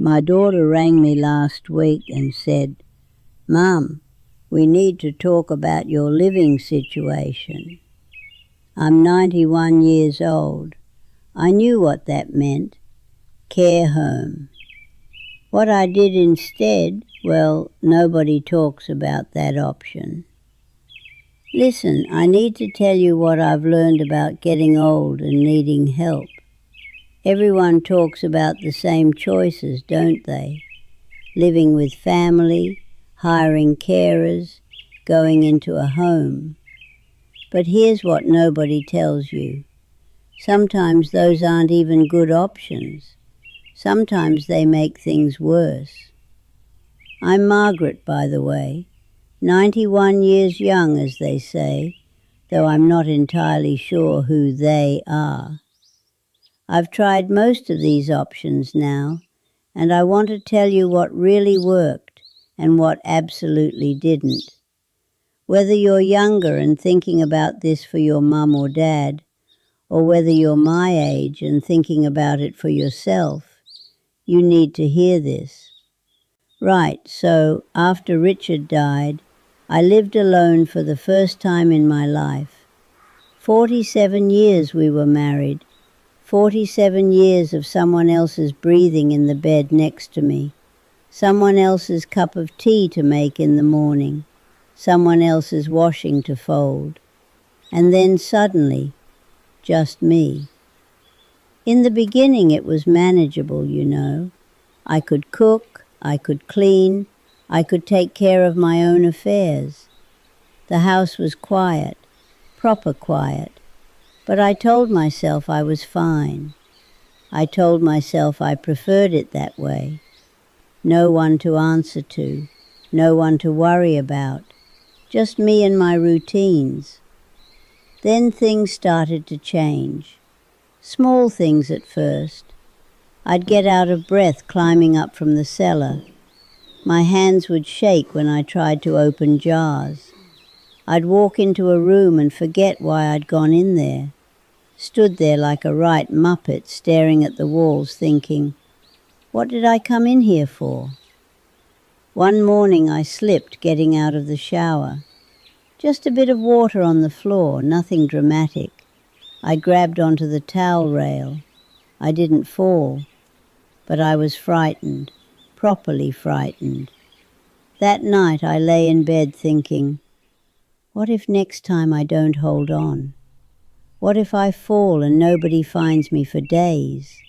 My daughter rang me last week and said, "Mum, we need to talk about your living situation." I'm 91 years old. I knew what that meant. Care home. What I did instead, well, nobody talks about that option. Listen, I need to tell you what I've learned about getting old and needing help. Everyone talks about the same choices, don't they? Living with family, hiring carers, going into a home. But here's what nobody tells you. Sometimes those aren't even good options. Sometimes they make things worse. I'm Margaret, by the way, 91 years young, as they say, though I'm not entirely sure who they are. I've tried most of these options now, and I want to tell you what really worked and what absolutely didn't. Whether you're younger and thinking about this for your mum or dad, or whether you're my age and thinking about it for yourself, you need to hear this. Right, so after Richard died, I lived alone for the first time in my life. 47 years we were married. 47 years of someone else's breathing in the bed next to me, someone else's cup of tea to make in the morning, someone else's washing to fold, and then suddenly, just me. In the beginning it was manageable, you know. I could cook, I could clean, I could take care of my own affairs. The house was quiet, proper quiet. But I told myself I was fine. I told myself I preferred it that way. No one to answer to, no one to worry about, just me and my routines. Then things started to change. Small things at first. I'd get out of breath climbing up from the cellar. My hands would shake when I tried to open jars. I'd walk into a room and forget why I'd gone in there. Stood there like a right muppet staring at the walls thinking, what did I come in here for? One morning I slipped getting out of the shower. Just a bit of water on the floor, nothing dramatic. I grabbed onto the towel rail. I didn't fall, but I was frightened, properly frightened. That night I lay in bed thinking, what if next time I don't hold on? What if I fall and nobody finds me for days?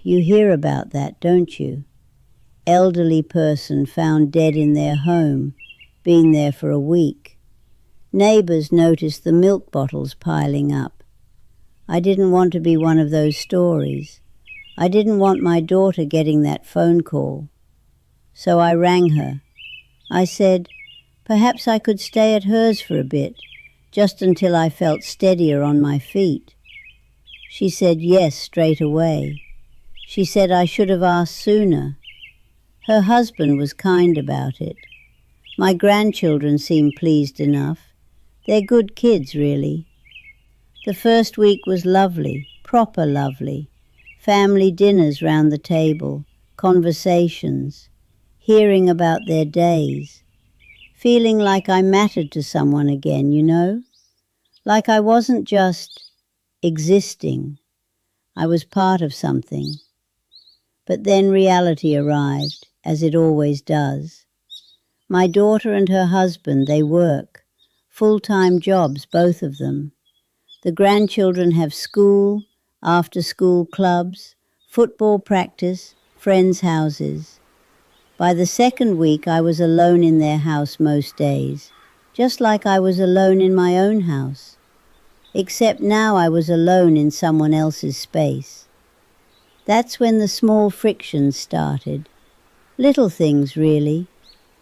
You hear about that, don't you? Elderly person found dead in their home, been there for a week. Neighbours noticed the milk bottles piling up. I didn't want to be one of those stories. I didn't want my daughter getting that phone call. So I rang her. I said, perhaps I could stay at hers for a bit, just until I felt steadier on my feet. She said yes straight away. She said I should have asked sooner. Her husband was kind about it. My grandchildren seemed pleased enough. They're good kids, really. The first week was lovely, proper lovely. Family dinners round the table, conversations, hearing about their days. Feeling like I mattered to someone again, you know? Like I wasn't just existing. I was part of something. But then reality arrived, as it always does. My daughter and her husband, they work. Full-time jobs, both of them. The grandchildren have school, after-school clubs, football practice, friends' houses. By the second week, I was alone in their house most days, just like I was alone in my own house. Except now I was alone in someone else's space. That's when the small frictions started. Little things, really.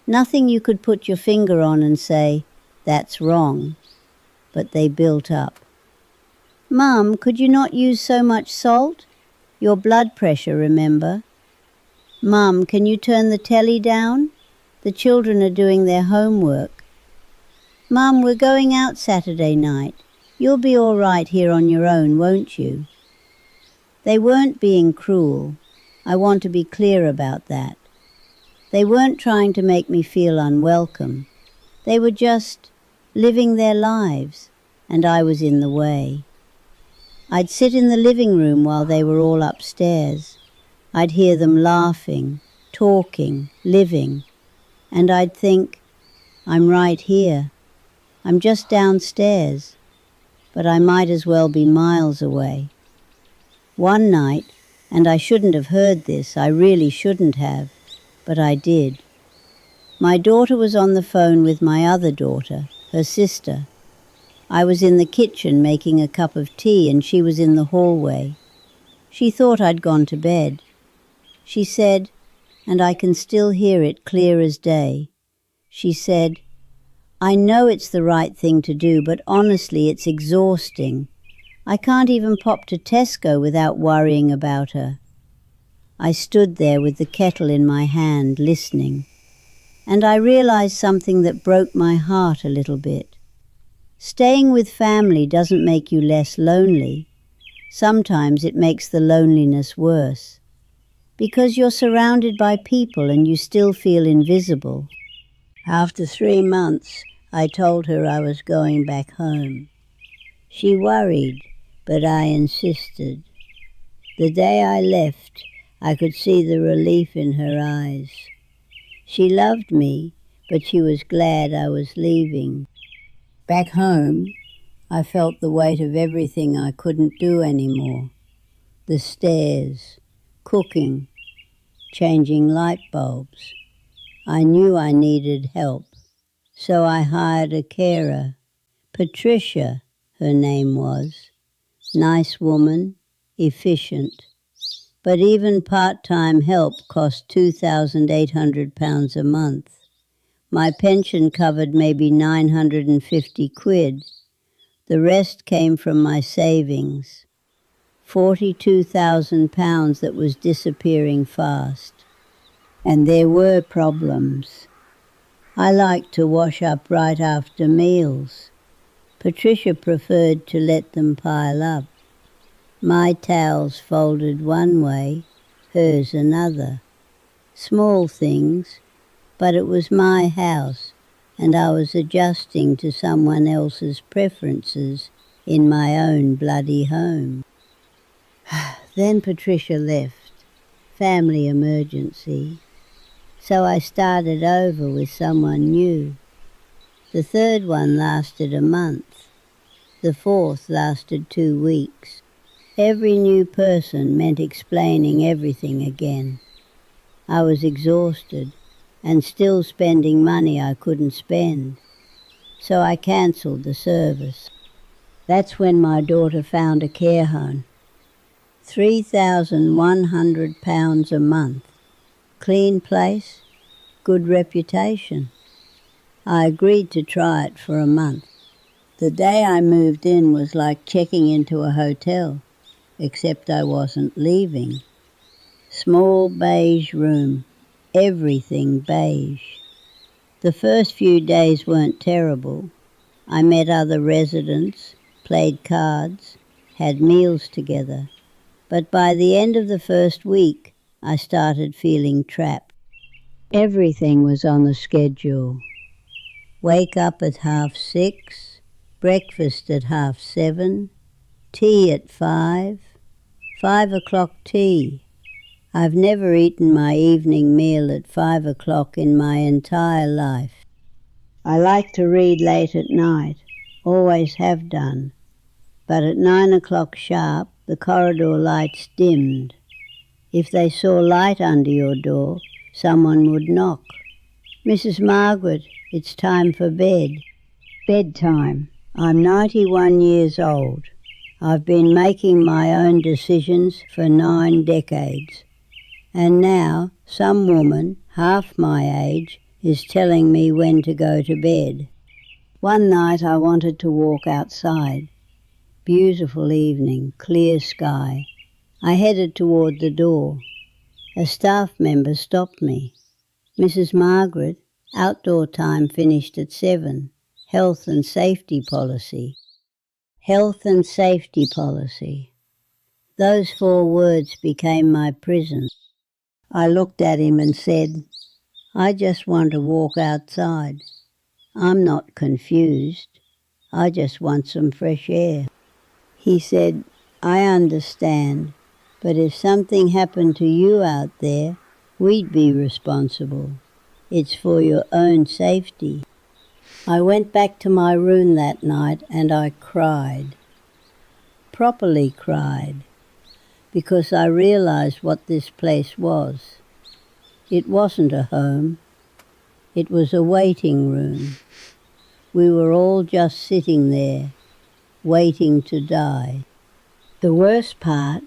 Nothing you could put your finger on and say, that's wrong. But they built up. Mum, could you not use so much salt? Your blood pressure, remember? Mum, can you turn the telly down? The children are doing their homework. Mum, we're going out Saturday night. You'll be all right here on your own, won't you? They weren't being cruel. I want to be clear about that. They weren't trying to make me feel unwelcome. They were just living their lives, and I was in the way. I'd sit in the living room while they were all upstairs. I'd hear them laughing, talking, living, and I'd think, I'm right here. I'm just downstairs, but I might as well be miles away. One night, and I shouldn't have heard this, I really shouldn't have, but I did. My daughter was on the phone with my other daughter, her sister. I was in the kitchen making a cup of tea and she was in the hallway. She thought I'd gone to bed. She said, and I can still hear it clear as day, she said, I know it's the right thing to do, but honestly it's exhausting. I can't even pop to Tesco without worrying about her. I stood there with the kettle in my hand, listening, and I realized something that broke my heart a little bit. Staying with family doesn't make you less lonely. Sometimes it makes the loneliness worse, because you're surrounded by people and you still feel invisible. After 3 months, I told her I was going back home. She worried, but I insisted. The day I left, I could see the relief in her eyes. She loved me, but she was glad I was leaving. Back home, I felt the weight of everything I couldn't do anymore. The stairs, cooking, changing light bulbs. I knew I needed help, so I hired a carer. Patricia, her name was. Nice woman, efficient. But even part-time help cost £2,800 a month. My pension covered maybe 950 quid. The rest came from my savings. £42,000 that was disappearing fast. And there were problems. I liked to wash up right after meals. Patricia preferred to let them pile up. My towels folded one way, hers another. Small things, but it was my house, and I was adjusting to someone else's preferences in my own bloody home. Then Patricia left, family emergency, so I started over with someone new. The third one lasted a month. The fourth lasted 2 weeks. Every new person meant explaining everything again. I was exhausted and still spending money I couldn't spend, so I cancelled the service. That's when my daughter found a care home. £3,100 a month. Clean place, good reputation. I agreed to try it for a month. The day I moved in was like checking into a hotel, except I wasn't leaving. Small beige room, everything beige. The first few days weren't terrible. I met other residents, played cards, had meals together. But by the end of the first week, I started feeling trapped. Everything was on the schedule. Wake up at 6:30, breakfast at 7:30, tea at 5, 5 o'clock tea. I've never eaten my evening meal at 5 o'clock in my entire life. I like to read late at night, always have done, but at 9 o'clock sharp the corridor lights dimmed. If they saw light under your door, someone would knock. Mrs. Margaret, it's time for bed. Bedtime. I'm 91 years old. I've been making my own decisions for 9 decades. And now some woman, half my age, is telling me when to go to bed. One night I wanted to walk outside. Beautiful evening, clear sky. I headed toward the door. A staff member stopped me. Mrs. Margaret, outdoor time finished at 7. Health and safety policy. Health and safety policy. Those 4 words became my prison. I looked at him and said, I just want to walk outside. I'm not confused. I just want some fresh air. He said, I understand, but if something happened to you out there, we'd be responsible. It's for your own safety. I went back to my room that night and I cried. Properly cried, because I realized what this place was. It wasn't a home. It was a waiting room. We were all just sitting there, waiting to die. The worst part,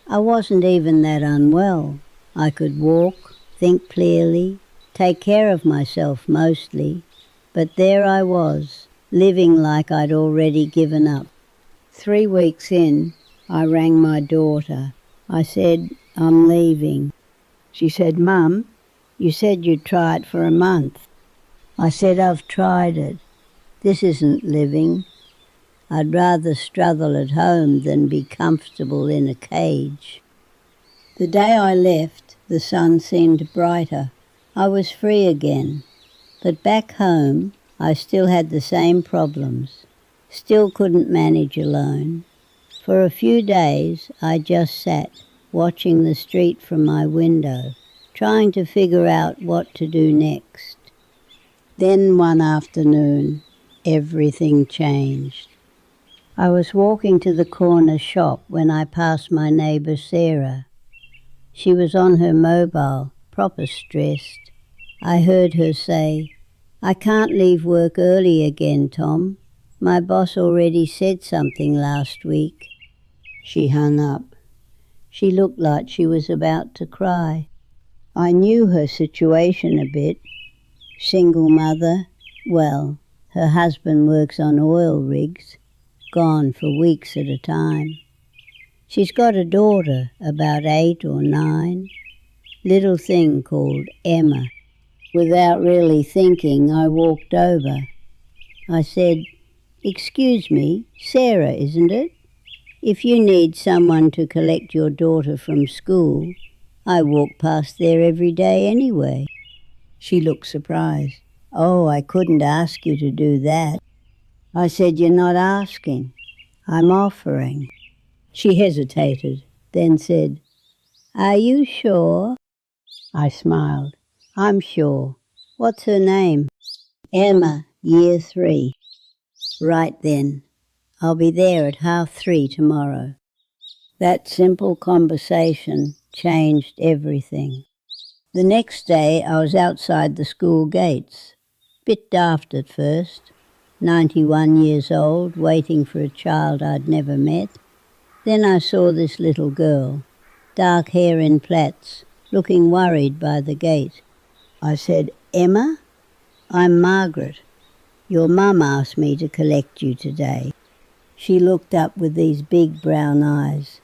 I wasn't even that unwell. I could walk, think clearly, take care of myself mostly, but there I was, living like I'd already given up. 3 weeks in, I rang my daughter. I said, I'm leaving. She said, Mum, you said you'd try it for a month. I said, I've tried it. This isn't living. I'd rather struggle at home than be comfortable in a cage. The day I left, the sun seemed brighter. I was free again. But back home, I still had the same problems. Still couldn't manage alone. For a few days, I just sat, watching the street from my window, trying to figure out what to do next. Then one afternoon, everything changed. I was walking to the corner shop when I passed my neighbour Sarah. She was on her mobile, proper stressed. I heard her say, I can't leave work early again, Tom. My boss already said something last week. She hung up. She looked like she was about to cry. I knew her situation a bit. Single mother, well, her husband works on oil rigs, gone for weeks at a time. She's got a daughter, about 8 or 9, little thing called Emma. Without really thinking, I walked over. I said, Excuse me, Sarah, isn't it? If you need someone to collect your daughter from school, I walk past there every day anyway. She looked surprised. Oh, I couldn't ask you to do that. I said, You're not asking. I'm offering. She hesitated, then said, Are you sure? I smiled. I'm sure. What's her name? Emma, year 3. Right then. I'll be there at 3:30 tomorrow. That simple conversation changed everything. The next day I was outside the school gates. Bit daft at first. 91 years old, waiting for a child I'd never met. Then I saw this little girl, dark hair in plaits, looking worried by the gate. I said, Emma, I'm Margaret. Your mum asked me to collect you today. She looked up with these big brown eyes.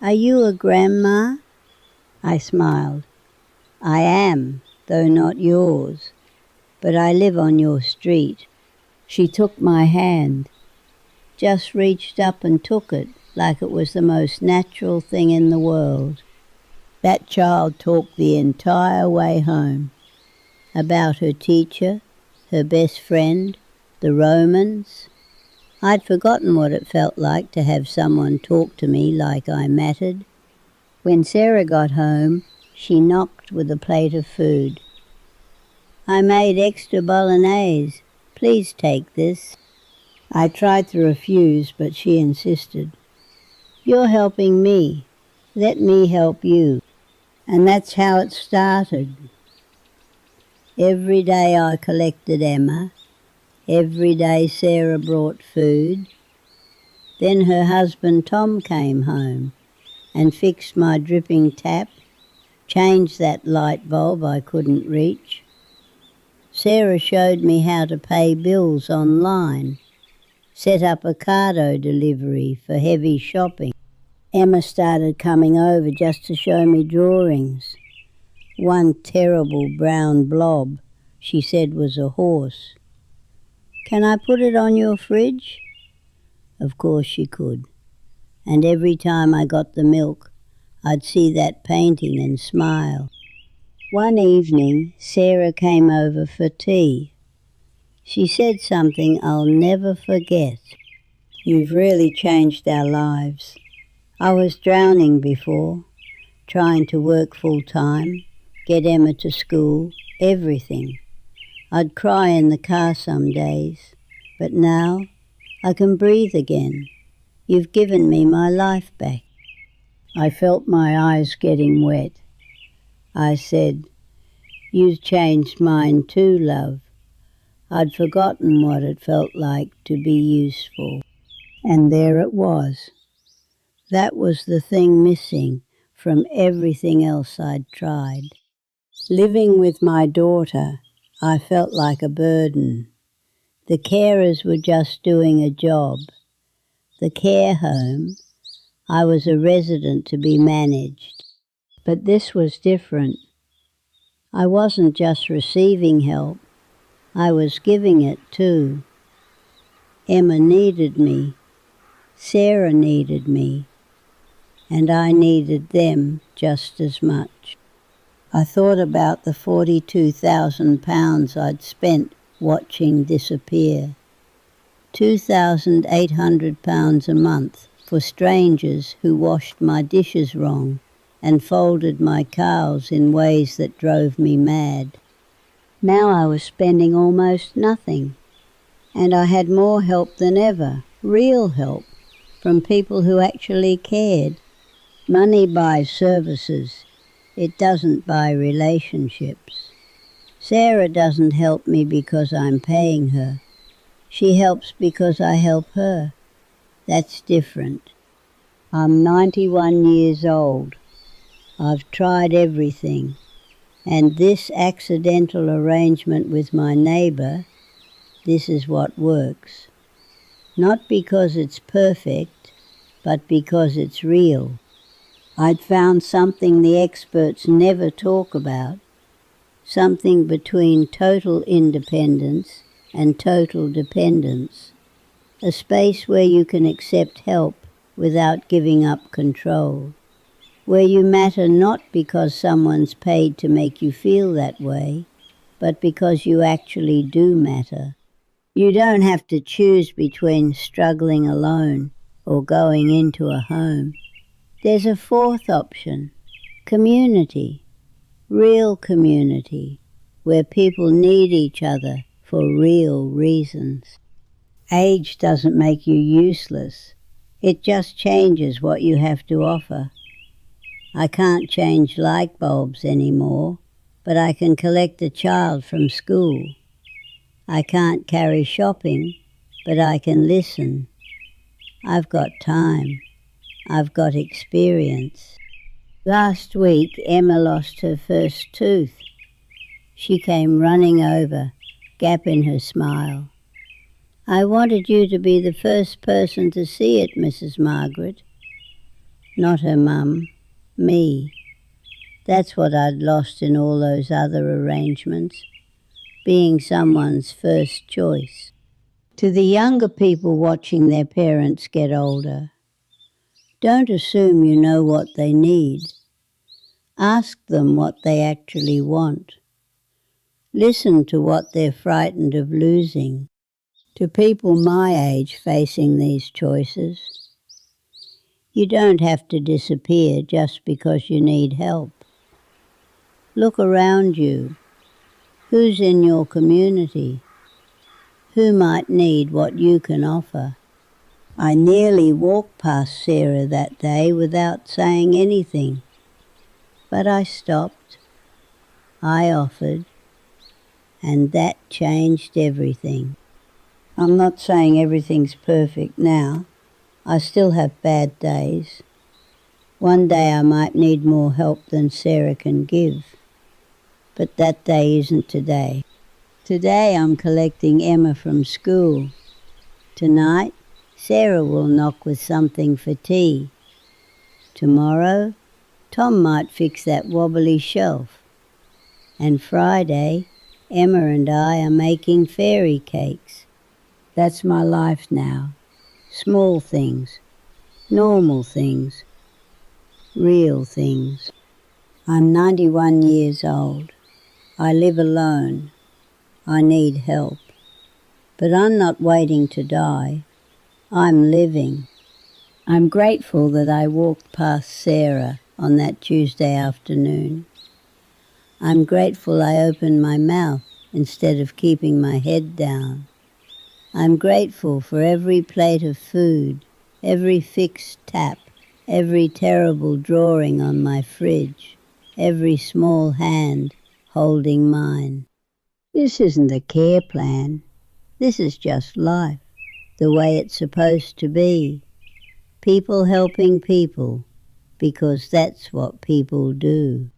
Are you a grandma? I smiled. I am, though not yours, but I live on your street. She took my hand, just reached up and took it like it was the most natural thing in the world. That child talked the entire way home about her teacher, her best friend, the Romans. I'd forgotten what it felt like to have someone talk to me like I mattered. When Sarah got home, she knocked with a plate of food. I made extra bolognese. Please take this. I tried to refuse, but she insisted. You're helping me. Let me help you. And that's how it started. Every day I collected Emma. Every day Sarah brought food. Then her husband Tom came home and fixed my dripping tap, changed that light bulb I couldn't reach. Sarah showed me how to pay bills online, set up a cardo delivery for heavy shopping. Emma started coming over just to show me drawings. One terrible brown blob she said was a horse. Can I put it on your fridge? Of course she could. And every time I got the milk, I'd see that painting and smile. One evening, Sarah came over for tea. She said something I'll never forget. "You've really changed our lives. I was drowning before, trying to work full-time, get Emma to school, everything. I'd cry in the car some days, but now I can breathe again. You've given me my life back." I felt my eyes getting wet. I said, "You've changed mine too, love. I'd forgotten what it felt like to be useful." And there it was. That was the thing missing from everything else I'd tried. Living with my daughter, I felt like a burden. The carers were just doing a job. The care home, I was a resident to be managed. But this was different. I wasn't just receiving help, I was giving it too. Emma needed me, Sarah needed me, and I needed them just as much. I thought about the £42,000 I'd spent watching disappear. £2,800 a month for strangers who washed my dishes wrong and folded my cows in ways that drove me mad. Now I was spending almost nothing, and I had more help than ever, real help, from people who actually cared. Money buys services. It doesn't buy relationships. Sarah doesn't help me because I'm paying her. She helps because I help her. That's different. I'm 91 years old. I've tried everything. And this accidental arrangement with my neighbour, this is what works. Not because it's perfect, but because it's real. I'd found something the experts never talk about, something between total independence and total dependence, a space where you can accept help without giving up control, where you matter not because someone's paid to make you feel that way, but because you actually do matter. You don't have to choose between struggling alone or going into a home. There's a fourth option, community, real community, where people need each other for real reasons. Age doesn't make you useless. It just changes what you have to offer. I can't change light bulbs anymore, but I can collect a child from school. I can't carry shopping, but I can listen. I've got time. I've got experience. Last week, Emma lost her first tooth. She came running over, gap in her smile. "I wanted you to be the first person to see it, Mrs. Margaret." Not her mum, me. That's what I'd lost in all those other arrangements, being someone's first choice. To the younger people watching their parents get older, don't assume you know what they need. Ask them what they actually want. Listen to what they're frightened of losing. To people my age facing these choices, you don't have to disappear just because you need help. Look around you. Who's in your community? Who might need what you can offer? I nearly walked past Sarah that day without saying anything. But I stopped. I offered. And that changed everything. I'm not saying everything's perfect now. I still have bad days. One day I might need more help than Sarah can give. But that day isn't today. Today I'm collecting Emma from school. Tonight, Sarah will knock with something for tea. Tomorrow, Tom might fix that wobbly shelf. And Friday, Emma and I are making fairy cakes. That's my life now. Small things, normal things. real things. I'm 91 years old. I live alone. I need help. But I'm not waiting to die. I'm living. I'm grateful that I walked past Sarah on that Tuesday afternoon. I'm grateful I opened my mouth instead of keeping my head down. I'm grateful for every plate of food, every fixed tap, every terrible drawing on my fridge, every small hand holding mine. This isn't a care plan. This is just life, the way it's supposed to be. People helping people, because that's what people do.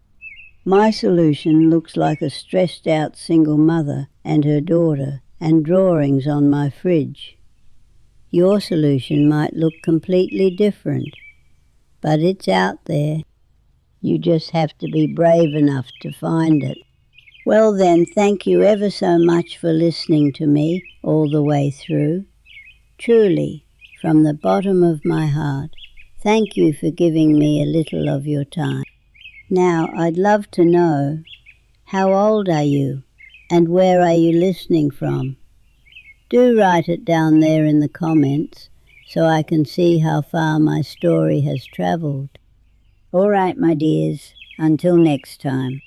My solution looks like a stressed-out single mother and her daughter and drawings on my fridge. Your solution might look completely different, but it's out there. You just have to be brave enough to find it. Well then, thank you ever so much for listening to me all the way through. Truly, from the bottom of my heart, thank you for giving me a little of your time. Now, I'd love to know, how old are you and where are you listening from? Do write it down there in the comments so I can see how far my story has travelled. All right, my dears, until next time.